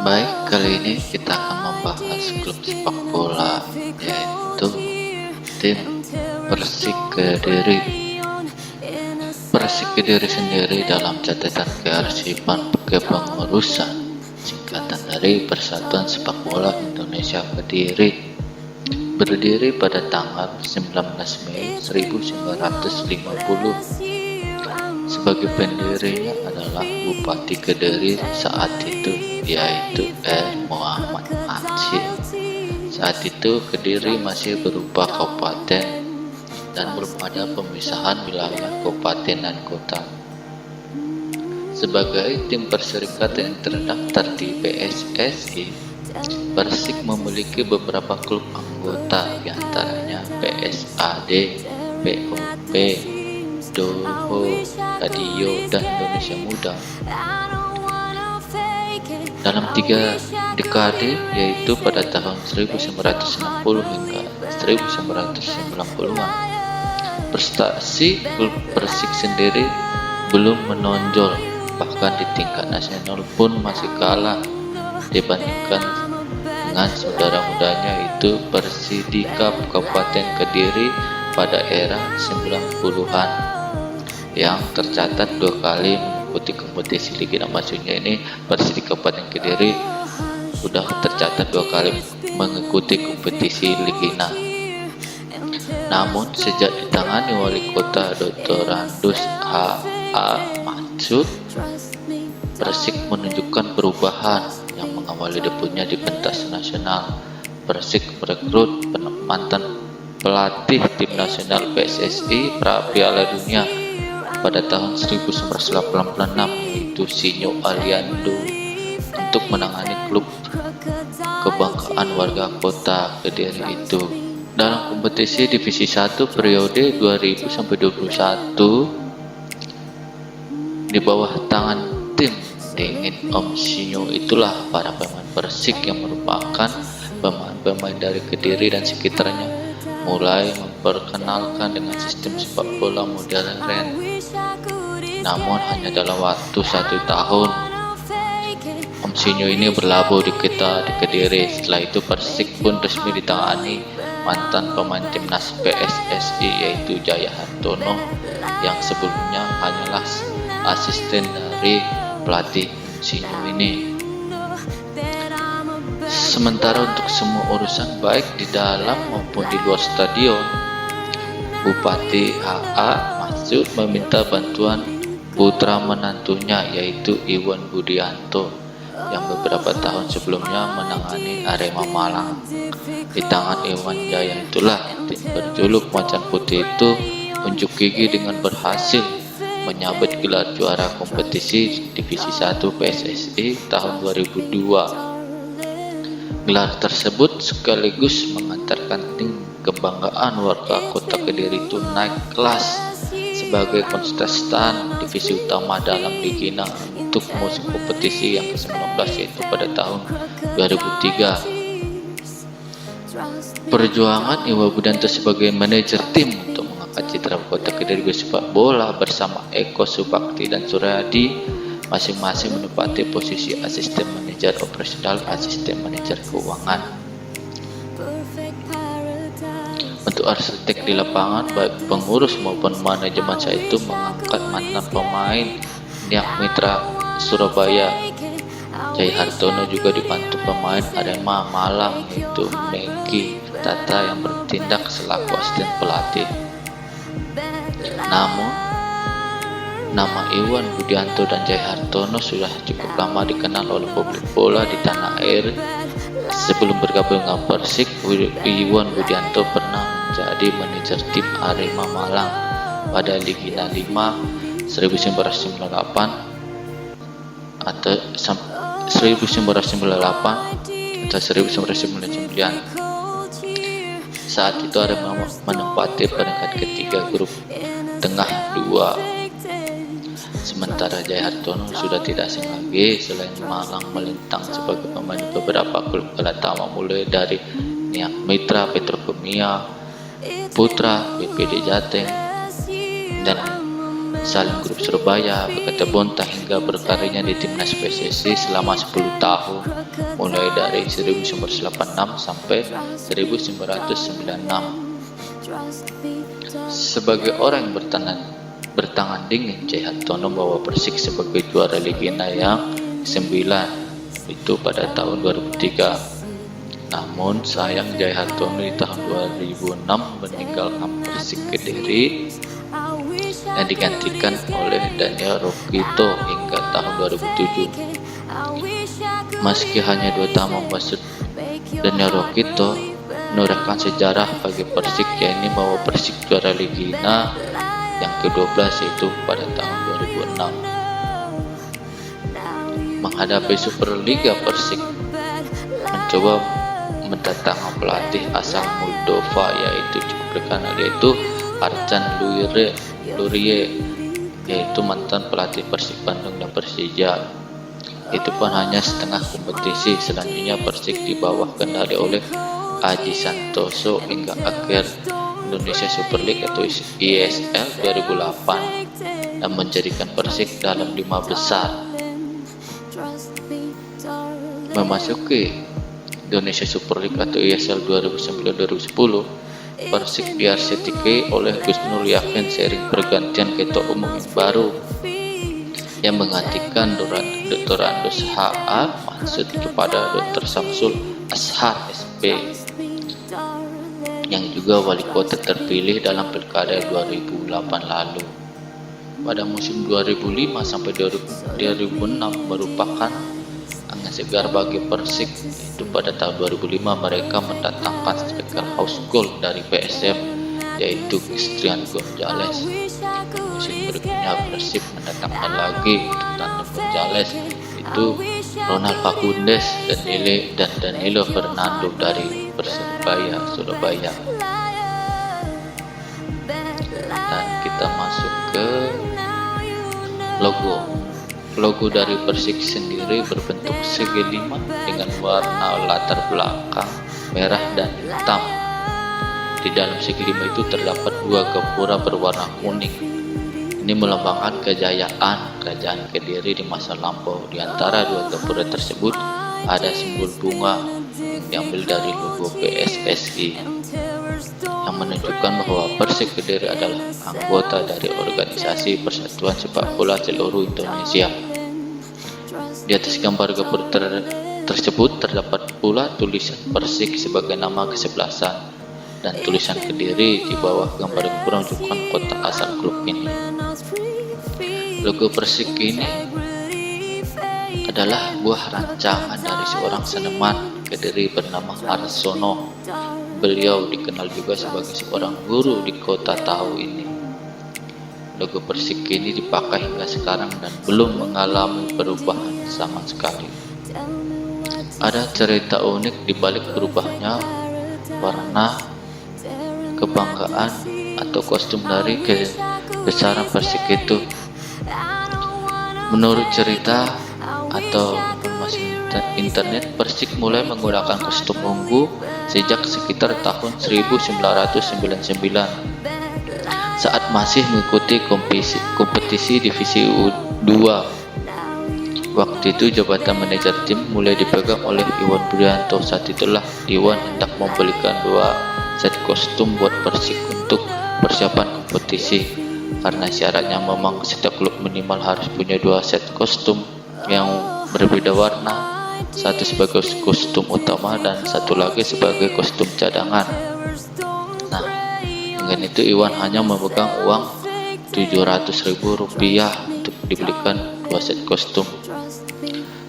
Baik, kali ini kita akan membahas klub sepak bola, yaitu tim Persik Kediri. Persik Kediri sendiri dalam catatan kearsipan kepengurusan, singkatan dari Persatuan Sepak Bola Indonesia Kediri, berdiri pada tanggal 19 Mei 1950. Sebagai pendirinya adalah Bupati Kediri saat itu, yaitu Muhammad Aceh. Saat itu Kediri masih berupa kabupaten dan belum ada pemisahan wilayah kabupaten dan kota. Sebagai tim perserikatan yang terdaftar di PSSI, Persik memiliki beberapa klub anggota, diantaranya PSAD, POP, Doho, Radio, dan Indonesia Muda. Dalam 3 dekade, yaitu pada tahun 1960 hingga 1990-an, prestasi klub Persik sendiri belum menonjol, bahkan di tingkat nasional pun masih kalah dibandingkan dengan saudara mudanya, yaitu Persidikap Kabupaten Kediri pada era 90-an, yang tercatat 2 kali mengikuti kompetisi Liga. Maksudnya ini Persidikap Kabupaten Kediri sudah tercatat 2 kali mengikuti kompetisi Liga. Namun sejak ditangani Wali Kota Dr. Randus H.A. Mansur, Persik menunjukkan perubahan yang mengawali debutnya di pentas nasional. Persik merekrut mantan pelatih tim nasional PSSI pra Piala Dunia pada tahun 1986, yaitu Sinyo Aliando, untuk menangani klub kebanggaan warga kota Kediri itu. Dalam kompetisi Divisi 1 periode 2000-2021 di bawah tangan tim Dingin Om Sinyo, itulah para pemain Persik yang merupakan pemain-pemain dari Kediri dan sekitarnya mulai memperkenalkan dengan sistem sepak bola modern. Namun hanya dalam waktu 1 tahun Om Sinyo ini berlabuh di Kediri. Setelah itu Persik pun resmi ditangani mantan pemain timnas PSSI, yaitu Jaya Hartono, yang sebelumnya hanyalah asisten dari pelatih Om Sinyo ini. Sementara untuk semua urusan baik di dalam maupun di luar stadion, Bupati H.A. Mansur meminta bantuan putra menantunya, yaitu Iwan Budianto, yang beberapa tahun sebelumnya menangani Arema Malang. Di tangan Iwan Jaya itulah tim berjuluk Macan Putih itu unjuk gigi dengan berhasil menyabet gelar juara kompetisi Divisi 1 PSSI tahun 2002. Gelar tersebut sekaligus mengantarkan tim kebanggaan warga kota Kediri itu naik kelas sebagai kontestan divisi utama dalam Liga untuk musim kompetisi yang ke-19, yaitu pada tahun 2003. Perjuangan Iwan Budianto sebagai manajer tim untuk mengangkat citra kota Kediri bersepak bola bersama Eko Subakti dan Suryadi masing-masing menempati posisi asisten manajer operasional, asisten manajer keuangan. Untuk arsitek di lapangan, baik pengurus maupun manajemen saya itu mengangkat mantan pemain Niak Mitra Surabaya. Jaya Hartono juga dibantu pemain Arema Malang, yaitu Megi Tata, yang bertindak selaku asisten pelatih. Namun nama Iwan Budianto dan Jaya Hartono sudah cukup lama dikenal oleh publik bola di tanah air. Sebelum bergabung dengan Persik, Iwan Budianto pernah menjadi manajer tim Arema Malang pada Liga 5 1998 atau 1999. Saat itu Arema menempati peringkat ketiga grup tengah 2. Sementara Jaya Hartono sudah tidak asing lagi. Selain Malang, melintang sebagai pemain beberapa klub kelatama mulai dari Niak Mitra, Petrokemia, Putra, BPD Jateng, dan Salim Grup Surabaya, BKT Bontang hingga berkaryanya di timnas PSSI selama 10 tahun, mulai dari 1986 sampai 1996. Sebagai orang yang bertangan dingin, Jai Hartono membawa Persik sebagai juara Ligina yang ke-9 itu pada tahun 2003. Namun sayang Jai Hartono di tahun 2006 meninggalkan Persik Kediri dan digantikan oleh Daniel Rokito hingga tahun 2007. Meski hanya 2 tahun membasuh Daniel Rokito menorehkan sejarah bagi Persik, yakni membawa Persik juara Ligina yang ke-12 yaitu pada tahun 2006. Menghadapi Superliga, Persik mencoba mendatangkan pelatih asal Moldova yaitu cukup terkenal yaitu Arjan Lurie, yaitu mantan pelatih Persik Bandung dan Persija. Itu pun hanya setengah kompetisi. Selanjutnya Persik di bawah kendali oleh Aji Santoso hingga akhir Indonesia Super League atau ISL 2008 dan menjadikan Persik dalam 5 besar. Memasuki Indonesia Super League atau ISL 2009-2010, Persik diarsiteki oleh Gus Nur Yakin seiring pergantian ketua umum yang baru yang menggantikan Dr. Andus H.A. Mansud kepada Dr. Samsul Ashar SP yang juga wali kota terpilih dalam Pilkada 2008 lalu. Pada musim 2005 sampai 2006 merupakan angin segar bagi Persik, itu pada tahun 2005 mereka mendatangkan striker house goal dari PSM yaitu Christian Gonzalez. Musim berikutnya Persik mendatangkan lagi tandem Gonzalez itu Ronald Fagundes dan Danilo Fernando dari Persebaya Surabaya. Dan kita masuk ke logo dari Persik sendiri berbentuk segitiga dengan warna latar belakang merah dan hitam. Di dalam segitiga itu terdapat 2 gapura berwarna kuning. Ini melambangkan kejayaan Kerajaan Kediri di masa lampau. Di antara 2 gapura tersebut ada simbol bunga yang diambil dari logo PSSI yang menunjukkan bahwa Persik Kediri adalah anggota dari Organisasi Persatuan Sepak Bola Seluruh Indonesia. Di atas gambar gapura tersebut terdapat pula tulisan Persik sebagai nama kesebelasan dan tulisan Kediri di bawah gambar gapura menunjukkan kota asal klub ini. Logo Persik ini adalah buah rancangan dari seorang seniman Kediri bernama Arsono. Beliau dikenal juga sebagai seorang guru di kota Tahu ini. Logo Persik ini dipakai hingga sekarang dan belum mengalami perubahan sama sekali. Ada cerita unik di balik berubahnya warna kebanggaan atau kostum dari kebesaran Persik itu. Menurut cerita atau informasi internet, Persik mulai menggunakan kostum ungu sejak sekitar tahun 1999 saat masih mengikuti kompetisi divisi U2. Waktu itu jabatan manajer tim mulai dipegang oleh Iwan Budianto. Saat itulah Iwan hendak membelikan 2 set kostum buat Persik untuk persiapan kompetisi. Karena syaratnya memang setiap klub minimal harus punya 2 set kostum yang berbeda warna, satu sebagai kostum utama dan satu lagi sebagai kostum cadangan. Nah, dengan itu Iwan hanya memegang uang Rp700.000 untuk dibelikan 2 set kostum.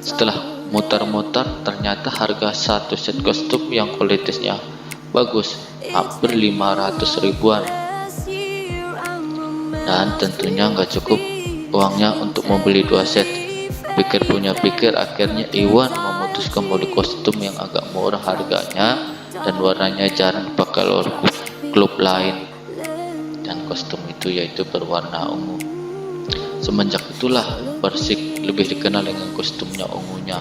Setelah mutar-mutar, ternyata harga 1 set kostum yang kualitasnya bagus hampir 500 ribuan. Dan tentunya nggak cukup uangnya untuk membeli 2 set. Pikir punya pikir, akhirnya Iwan memutuskan membeli kostum yang agak murah harganya dan warnanya jarang dipakai oleh klub lain. Dan kostum itu yaitu berwarna ungu. Semenjak itulah Persik lebih dikenal dengan kostumnya ungunya.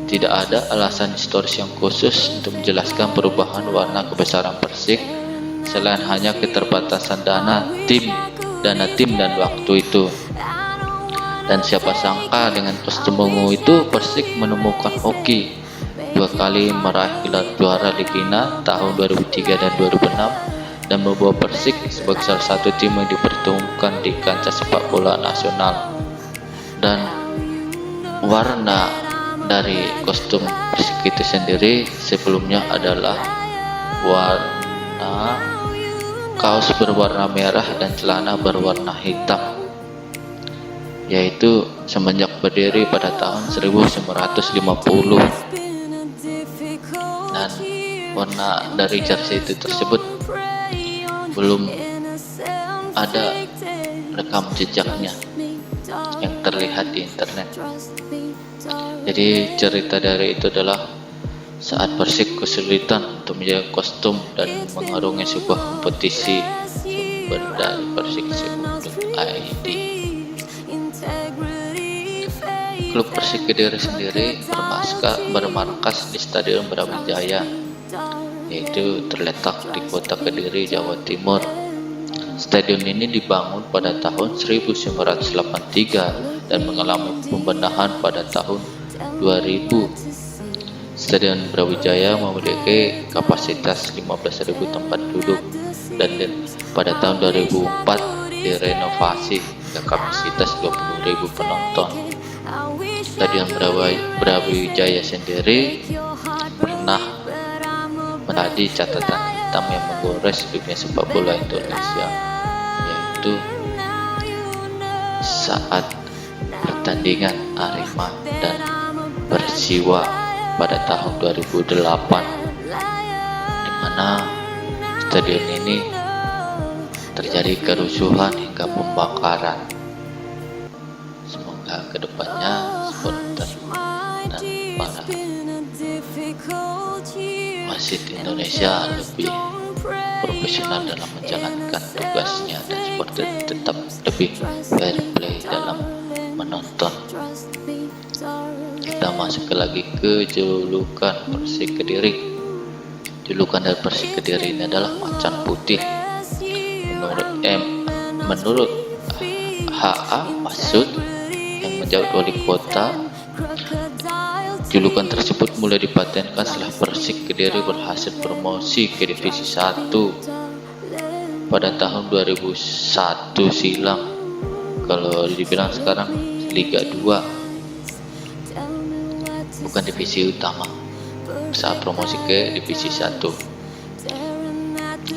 Tidak ada alasan historis yang khusus untuk menjelaskan perubahan warna kebesaran Persik selain hanya keterbatasan dana tim dana tim dan waktu itu. Dan siapa sangka dengan kostum ungu itu Persik menemukan hoki, 2 kali meraih gelar juara Ligina tahun 2003 dan 2006, dan membawa Persik sebagai salah satu tim yang diperhitungkan di kancah sepak bola nasional. Dan warna dari kostum Persik itu sendiri sebelumnya adalah warna kaos berwarna merah dan celana berwarna hitam, yaitu semenjak berdiri pada tahun 1950. Dan warna dari jersey itu tersebut belum ada rekam jejaknya yang terlihat di internet. Jadi cerita dari itu adalah saat Persik kesulitan untuk menjaga kostum dan mengarungi sebuah kompetisi, sumber dari persik.id. Klub Persik Kediri sendiri bermarkas di Stadion Brawijaya, yaitu terletak di kota Kediri, Jawa Timur. Stadion ini dibangun pada tahun 1983 dan mengalami pembenahan pada tahun 2000. Stadion Brawijaya memiliki kapasitas 15.000 tempat duduk dan pada tahun 2004 direnovasi hingga kapasitas 20.000 penonton. Stadion Brawijaya sendiri pernah menjadi catatan hitam yang menggores dunia sepak bola Indonesia, yaitu saat pertandingan Arema dan Persiwa pada tahun 2008, di mana stadion ini terjadi kerusuhan hingga pembakaran. Semoga kedepannya supporter dan para wasit Indonesia lebih profesional dalam menjalankan tugasnya dan supporter tetap lebih fair play dalam menonton. Kita masuk lagi ke julukan Persik Kediri. Julukan dari Persik Kediri ini adalah Macan Putih. Menurut H.A. Masud yang menjabat wali kota, julukan tersebut mulai dipatenkan setelah Persik Kediri berhasil promosi ke divisi 1 pada tahun 2001 silam. Kalau dibilang sekarang Liga 2, bukan divisi utama, saat promosi ke divisi 1.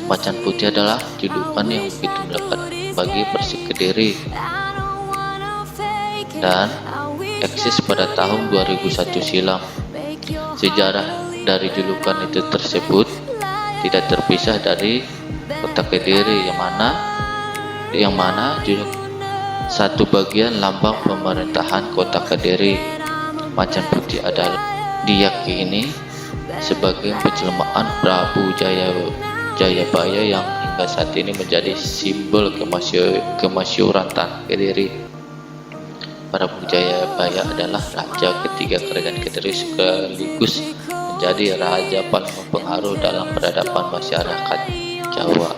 Macan Putih adalah julukan yang begitu melekat bagi Persik Kediri dan eksis pada tahun 2001 silam. Sejarah dari julukan itu tersebut tidak terpisah dari kota Kediri, yang mana satu bagian lambang pemerintahan kota Kediri. Macan Putih adalah diyakini sebagai penjelmaan Prabu Jayabaya yang hingga saat ini menjadi simbol kemasyhuran tanah Kediri. Prabu Jayabaya adalah raja ketiga kerajaan Kediri sekaligus menjadi raja paling berpengaruh dalam peradaban masyarakat Jawa.